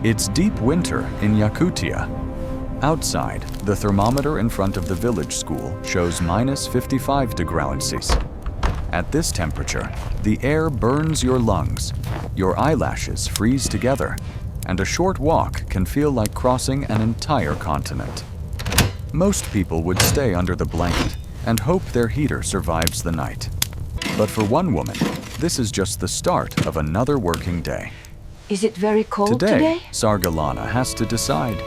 It's deep winter in Yakutia. Outside, the thermometer in front of the village school shows -55 degrees Celsius. At this temperature, the air burns your lungs, your eyelashes freeze together, and a short walk can feel like crossing an entire continent. Most people would stay under the blanket and hope their heater survives the night. But for one woman, this is just the start of another working day. Is it very cold today? Sargalana has to decide.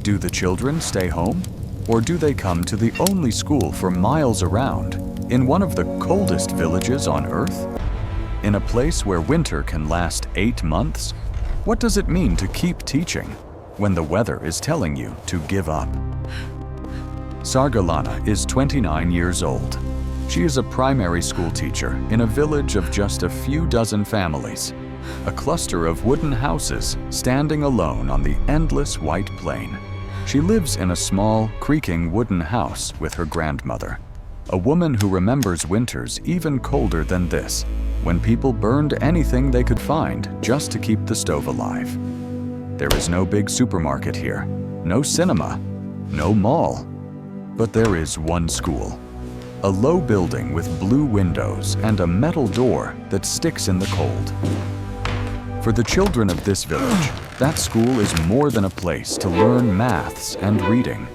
Do the children stay home? Or do they come to the only school for miles around, in one of the coldest villages on Earth? In a place where winter can last 8 months? What does it mean to keep teaching when the weather is telling you to give up? Sargalana is 29 years old. She is a primary school teacher in a village of just a few dozen families. A cluster of wooden houses standing alone on the endless white plain. She lives in a small, creaking wooden house with her grandmother, a woman who remembers winters even colder than this, when people burned anything they could find just to keep the stove alive. There is no big supermarket here, no cinema, no mall. But there is one school. A low building with blue windows and a metal door that sticks in the cold. For the children of this village, that school is more than a place to learn maths and reading.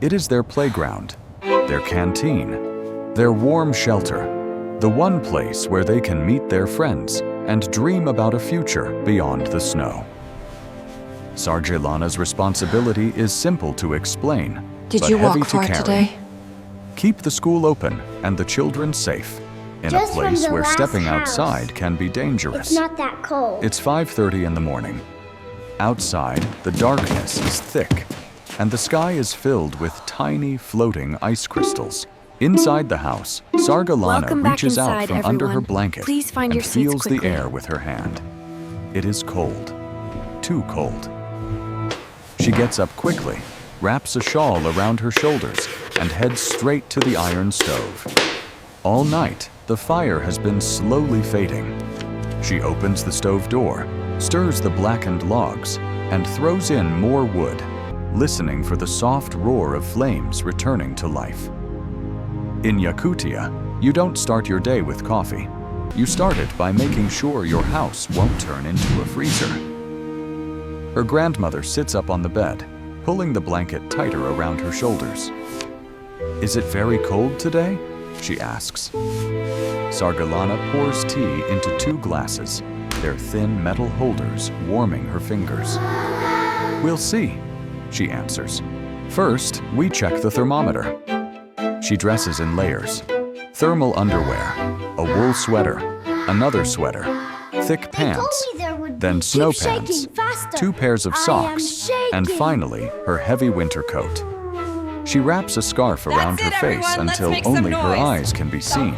It is their playground, their canteen, their warm shelter, the one place where they can meet their friends and dream about a future beyond the snow. Sargalana's responsibility is simple to explain, Did you walk far today? Keep the school open and the children safe, in a place where stepping outside can be dangerous. It's not that cold. It's 5:30 in the morning. Outside, the darkness is thick, and the sky is filled with tiny floating ice crystals. Inside the house, Sargalana reaches out from under her blanket and feels the air with her hand. It is cold, too cold. She gets up quickly, wraps a shawl around her shoulders, and heads straight to the iron stove. All night, the fire has been slowly fading. She opens the stove door, stirs the blackened logs, and throws in more wood, listening for the soft roar of flames returning to life. In Yakutia, you don't start your day with coffee. You start it by making sure your house won't turn into a freezer. Her grandmother sits up on the bed, pulling the blanket tighter around her shoulders. "Is it very cold today?" she asks. Sargalana pours tea into 2 glasses, their thin metal holders warming her fingers. "We'll see," she answers. "First, we check the thermometer." She dresses in layers: thermal underwear, a wool sweater, another sweater, thick pants, then snow pants, 2 pairs of socks, and finally, her heavy winter coat. She wraps a scarf around her face until only her eyes can be seen,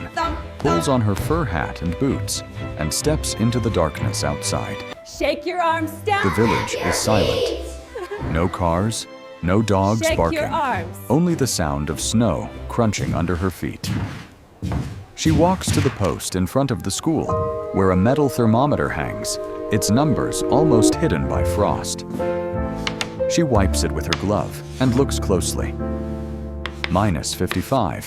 pulls on her fur hat and boots, and steps into the darkness outside. Shake your arms down. The village is silent. No cars, no dogs barking, only the sound of snow crunching under her feet. She walks to the post in front of the school, where a metal thermometer hangs, its numbers almost hidden by frost. She wipes it with her glove and looks closely. -55.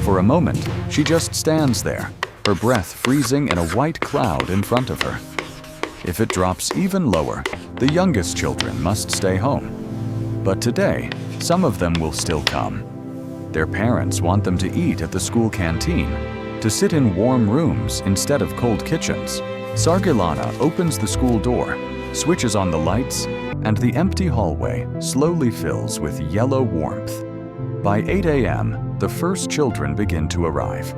For a moment, she just stands there, her breath freezing in a white cloud in front of her. If it drops even lower, the youngest children must stay home. But today, some of them will still come. Their parents want them to eat at the school canteen, to sit in warm rooms instead of cold kitchens. Sargalana opens the school door, switches on the lights, and the empty hallway slowly fills with yellow warmth. By 8 a.m., the first children begin to arrive.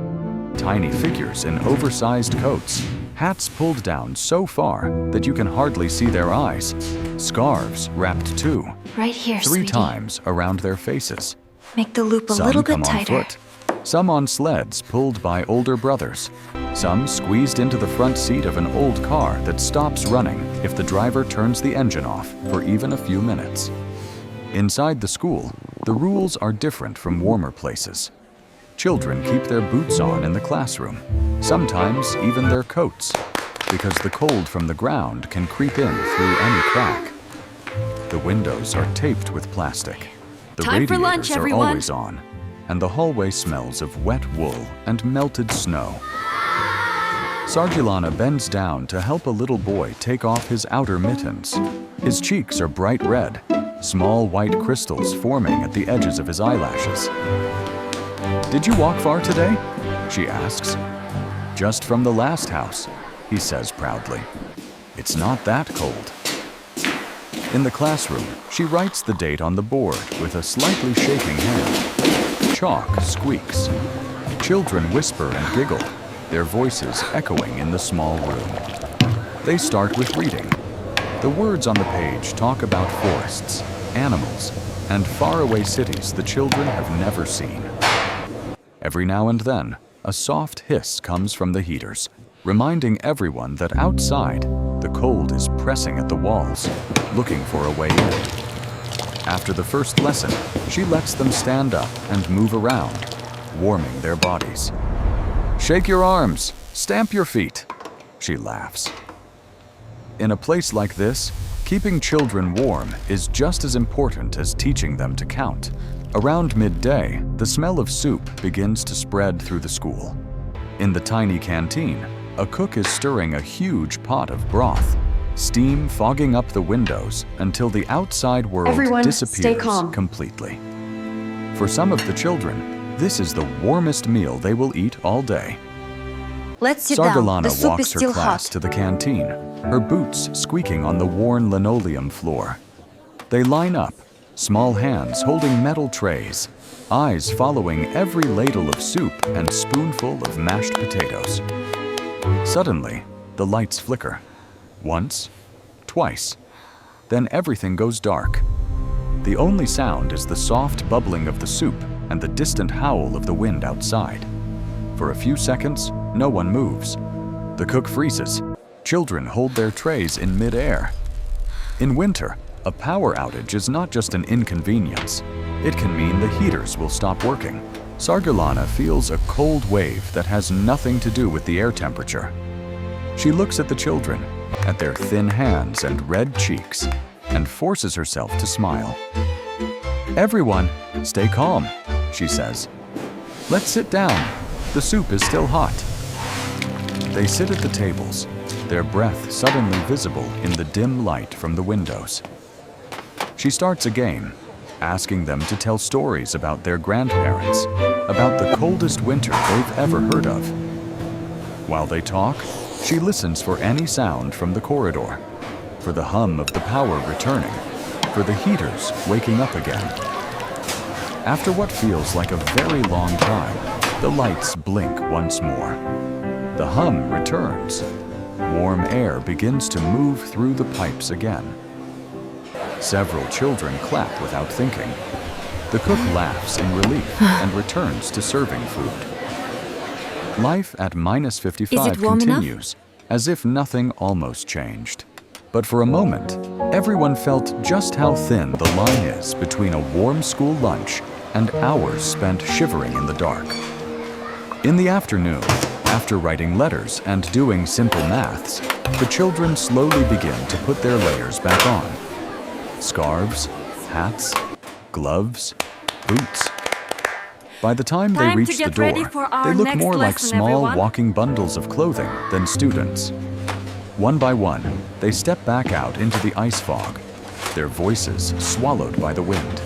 Tiny figures in oversized coats, hats pulled down so far that you can hardly see their eyes, scarves wrapped too, Right here, 3 sweetie. times around their faces. Make the loop a Some little come bit on tighter. foot, some on sleds pulled by older brothers, some squeezed into the front seat of an old car that stops running if the driver turns the engine off for even a few minutes. Inside the school, the rules are different from warmer places. Children keep their boots on in the classroom, sometimes even their coats. because the cold from the ground can creep in through any crack. The windows are taped with plastic. The Time for lunch, radiators are everyone. always on, and the hallway smells of wet wool and melted snow. Sargilana bends down to help a little boy take off his outer mittens. His cheeks are bright red, small white crystals forming at the edges of his eyelashes. "Did you walk far today?" she asks. "Just from the last house," he says proudly. "It's not that cold." In the classroom, she writes the date on the board with a slightly shaking hand. Chalk squeaks. Children whisper and giggle, their voices echoing in the small room. They start with reading. The words on the page talk about forests, animals, and faraway cities the children have never seen. Every now and then, a soft hiss comes from the heaters, reminding everyone that outside, the cold is pressing at the walls, looking for a way in. After the first lesson, she lets them stand up and move around, warming their bodies. "Shake your arms, stamp your feet," she laughs. In a place like this, keeping children warm is just as important as teaching them to count. Around midday, the smell of soup begins to spread through the school. In the tiny canteen, a cook is stirring a huge pot of broth, steam fogging up the windows until the outside world Everyone, disappears stay calm. completely. For some of the children, this is the warmest meal they will eat all day. Let's sit down. Sargilana The soup walks is her still class hot. to the canteen, her boots squeaking on the worn linoleum floor. They line up, small hands holding metal trays, eyes following every ladle of soup and spoonful of mashed potatoes. Suddenly, the lights flicker. Once, twice. Then everything goes dark. The only sound is the soft bubbling of the soup and the distant howl of the wind outside. For a few seconds, no one moves. The cook freezes. Children hold their trays in midair. In winter, a power outage is not just an inconvenience. It can mean the heaters will stop working. Sargilana feels a cold wave that has nothing to do with the air temperature. She looks at the children, at their thin hands and red cheeks, and forces herself to smile. "Everyone, stay calm," she says. "Let's sit down. The soup is still hot." They sit at the tables, their breath suddenly visible in the dim light from the windows. She starts a game, asking them to tell stories about their grandparents, about the coldest winter they've ever heard of. While they talk, she listens for any sound from the corridor, for the hum of the power returning, for the heaters waking up again. After what feels like a very long time, the lights blink once more. The hum returns. Warm air begins to move through the pipes again. Several children clap without thinking. The cook laughs in relief and returns to serving food. Life at -55 warm enough? continues, as if nothing almost changed. But for a moment, everyone felt just how thin the line is between a warm school lunch and hours spent shivering in the dark. In the afternoon, after writing letters and doing simple maths, the children slowly begin to put their layers back on. Scarves, hats, gloves, boots. By the time they Time to reach the get ready door, for our they look next more like lesson, small everyone. walking bundles of clothing than students. One by one, they step back out into the ice fog, their voices swallowed by the wind.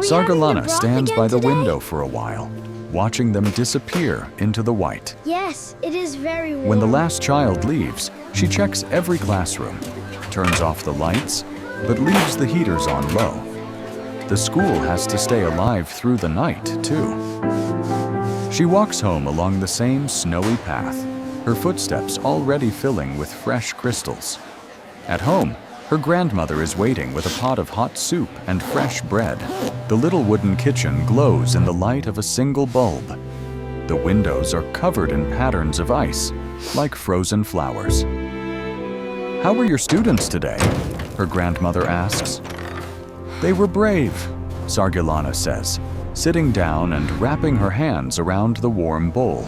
Sargilana stands by the window for a while, watching them disappear into the white. Yes, it is very warm. When the last child leaves, she checks every classroom, turns off the lights, but leaves the heaters on low. The school has to stay alive through the night, too. She walks home along the same snowy path, her footsteps already filling with fresh crystals. At home, her grandmother is waiting with a pot of hot soup and fresh bread. The little wooden kitchen glows in the light of a single bulb. The windows are covered in patterns of ice, like frozen flowers. "How were your students today?" her grandmother asks. "They were brave," Sargilana says, sitting down and wrapping her hands around the warm bowl.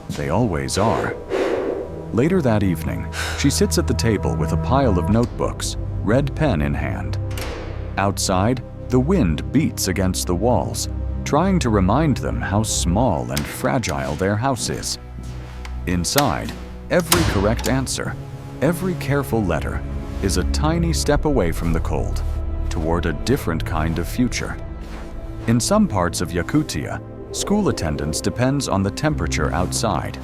"They always are." Later that evening, she sits at the table with a pile of notebooks, red pen in hand. Outside, the wind beats against the walls, trying to remind them how small and fragile their house is. Inside, every correct answer, every careful letter, is a tiny step away from the cold, toward a different kind of future. In some parts of Yakutia, school attendance depends on the temperature outside.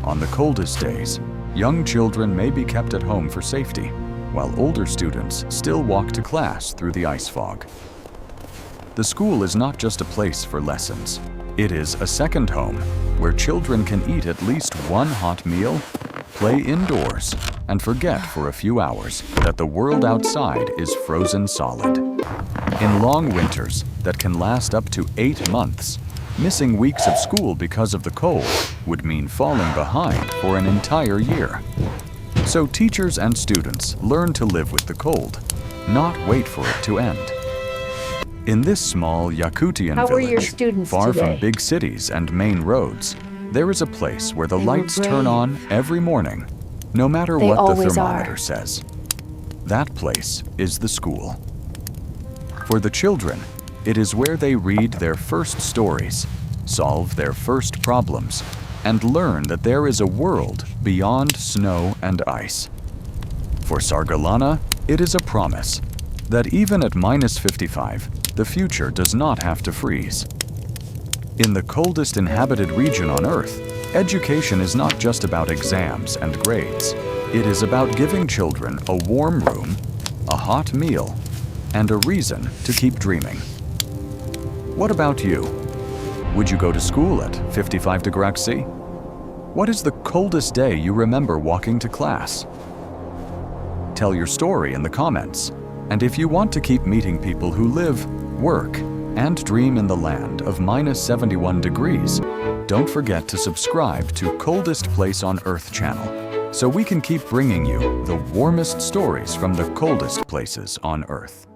On the coldest days, young children may be kept at home for safety, while older students still walk to class through the ice fog. The school is not just a place for lessons. It is a second home where children can eat at least one hot meal, play indoors, and forget for a few hours that the world outside is frozen solid. In long winters that can last up to 8 months, missing weeks of school because of the cold would mean falling behind for an entire year. So teachers and students learn to live with the cold, not wait for it to end. In this small Yakutian village, far from big cities and main roads, there is a place where the lights turn on every morning, no matter what the thermometer says. That place is the school. For the children, it is where they read their first stories, solve their first problems, and learn that there is a world beyond snow and ice. For Sargalana, it is a promise that even at -55, the future does not have to freeze. In the coldest inhabited region on Earth, education is not just about exams and grades. It is about giving children a warm room, a hot meal, and a reason to keep dreaming. What about you? Would you go to school at 55 degrees C? What is the coldest day you remember walking to class? Tell your story in the comments. And if you want to keep meeting people who live, work, and dream in the land of -71 degrees, don't forget to subscribe to Coldest Place on Earth channel so we can keep bringing you the warmest stories from the coldest places on Earth.